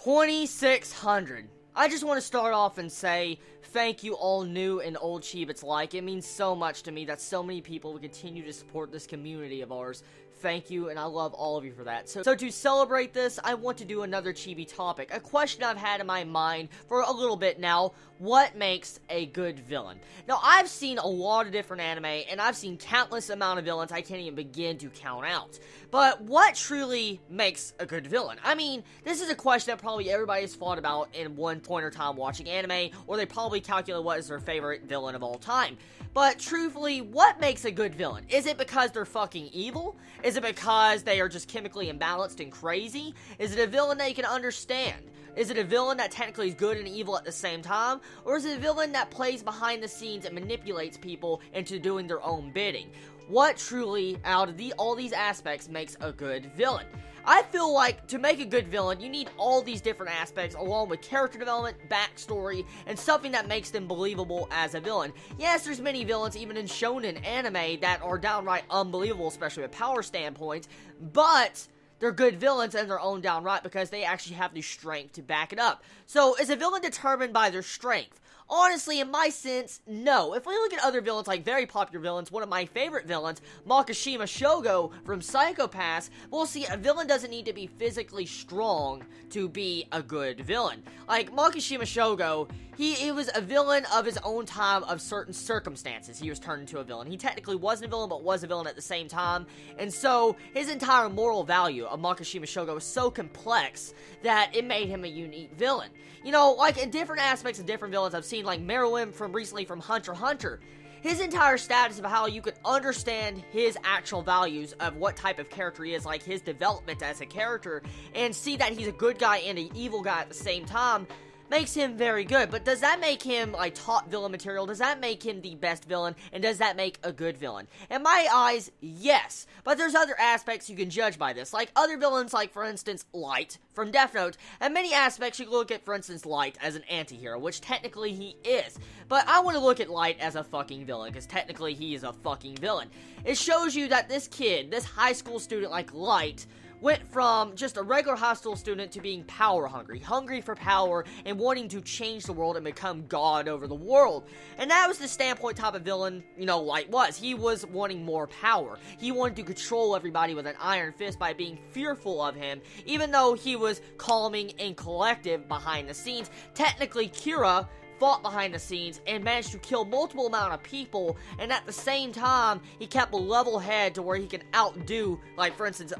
2600. I just want to start off and say thank you all new and old Chibits like. It means so much to me that so many people will continue to support this community of ours. Thank you, and I love all of you for that. So to celebrate this, I want to do another Chibi topic. A question I've had in my mind for a little bit now. What makes a good villain? Now, I've seen a lot of different anime, and I've seen countless amount of villains I can't even begin to count out. But what truly makes a good villain? I mean, this is a question that probably everybody has thought about in one point or time watching anime, or they probably calculate what is their favorite villain of all time. But truthfully, what makes a good villain? Is it because they're fucking evil? Is it because they are just chemically imbalanced and crazy? Is it a villain that you can understand? Is it a villain that technically is good and evil at the same time? Or is it a villain that plays behind the scenes and manipulates people into doing their own bidding? What truly, out of all these aspects, makes a good villain? I feel like to make a good villain, you need all these different aspects along with character development, backstory, and something that makes them believable as a villain. Yes, there's many villains, even in shonen anime, that are downright unbelievable, especially with power standpoints, but they're good villains in their own downright because they actually have the strength to back it up. So, is a villain determined by their strength? Honestly, in my sense, no. If we look at other villains, like very popular villains, one of my favorite villains, Makishima Shogo from Psycho Pass, we'll see a villain doesn't need to be physically strong to be a good villain. Like, Makishima Shogo, he was a villain of his own time of certain circumstances. He was turned into a villain. He technically wasn't a villain, but was a villain at the same time. And so, his entire moral value of Makishima Shogo was so complex that it made him a unique villain. You know, like in different aspects of different villains I've seen, like Meruem from recently from Hunter x Hunter. His entire status of how you could understand his actual values of what type of character he is, like his development as a character, and see that he's a good guy and an evil guy at the same time, makes him very good. But does that make him like top villain material? Does that make him the best villain? And does that make a good villain? In my eyes, yes. But there's other aspects you can judge by this. Like other villains, like for instance, Light from Death Note. And many aspects you can look at, for instance, Light as an anti-hero, which technically he is. But I want to look at Light as a fucking villain, because technically he is a fucking villain. It shows you that this kid, this high school student like Light, went from just a regular high school student to being power hungry, hungry for power, and wanting to change the world and become God over the world. And that was the standpoint type of villain, you know, Light was. He was wanting more power. He wanted to control everybody with an iron fist by being fearful of him, even though he was calming and collective behind the scenes. Technically, Kira fought behind the scenes and managed to kill multiple amount of people, and at the same time he kept a level head to where he can outdo, like for instance,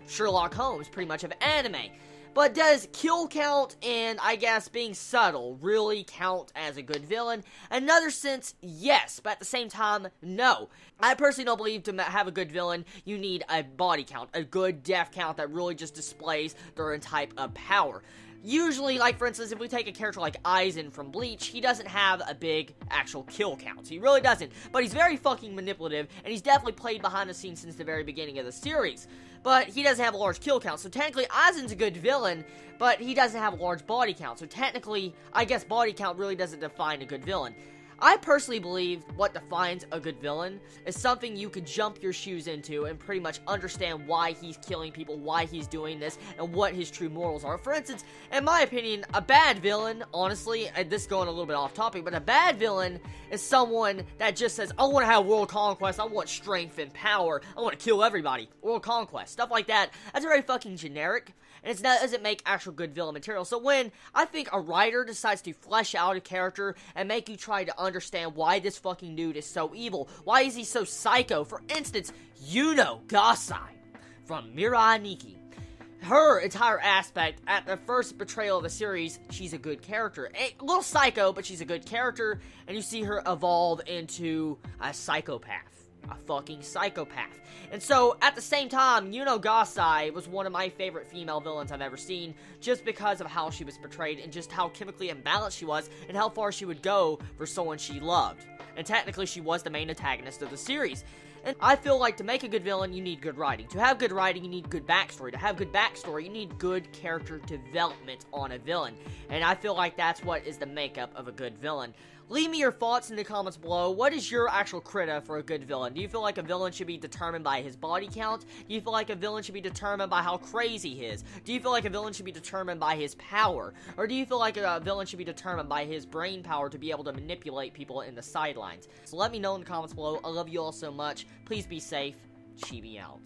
Sherlock Holmes, pretty much of anime. But does kill count and, I guess, being subtle really count as a good villain? In another sense, yes, but at the same time, no. I personally don't believe to have a good villain, you need a body count, a good death count that really just displays their type of power. Usually, like for instance, if we take a character like Aizen from Bleach, he doesn't have a big actual kill count. He really doesn't. But he's very fucking manipulative, and he's definitely played behind the scenes since the very beginning of the series. But he doesn't have a large kill count, so technically Aizen's a good villain, but he doesn't have a large body count. So technically, I guess body count really doesn't define a good villain. I personally believe what defines a good villain is something you could jump your shoes into and pretty much understand why he's killing people, why he's doing this, and what his true morals are. For instance, in my opinion, a bad villain, honestly, and this is going a little bit off topic, but a bad villain is someone that just says, I want to have world conquest, I want strength and power, I want to kill everybody, world conquest, stuff like that. That's very fucking generic, and it doesn't make actual good villain material. So when I think a writer decides to flesh out a character and make you try to understand why this fucking dude is so evil, why is he so psycho? For instance, Yuno Gasai from Mirai Nikki. Her entire aspect, at the first betrayal of the series, she's a good character. A little psycho, but she's a good character, and you see her evolve into a psychopath. A fucking psychopath. And so, at the same time, Yuno Gasai was one of my favorite female villains I've ever seen, just because of how she was portrayed, and just how chemically imbalanced she was, and how far she would go for someone she loved. And technically, she was the main antagonist of the series. And I feel like to make a good villain, you need good writing. To have good writing, you need good backstory. To have good backstory, you need good character development on a villain. And I feel like that's what is the makeup of a good villain. Leave me your thoughts in the comments below. What is your actual criteria for a good villain? Do you feel like a villain should be determined by his body count? Do you feel like a villain should be determined by how crazy he is? Do you feel like a villain should be determined by his power? Or do you feel like a villain should be determined by his brain power to be able to manipulate people in the sidelines? So let me know in the comments below. I love you all so much. Please be safe. Chibi out.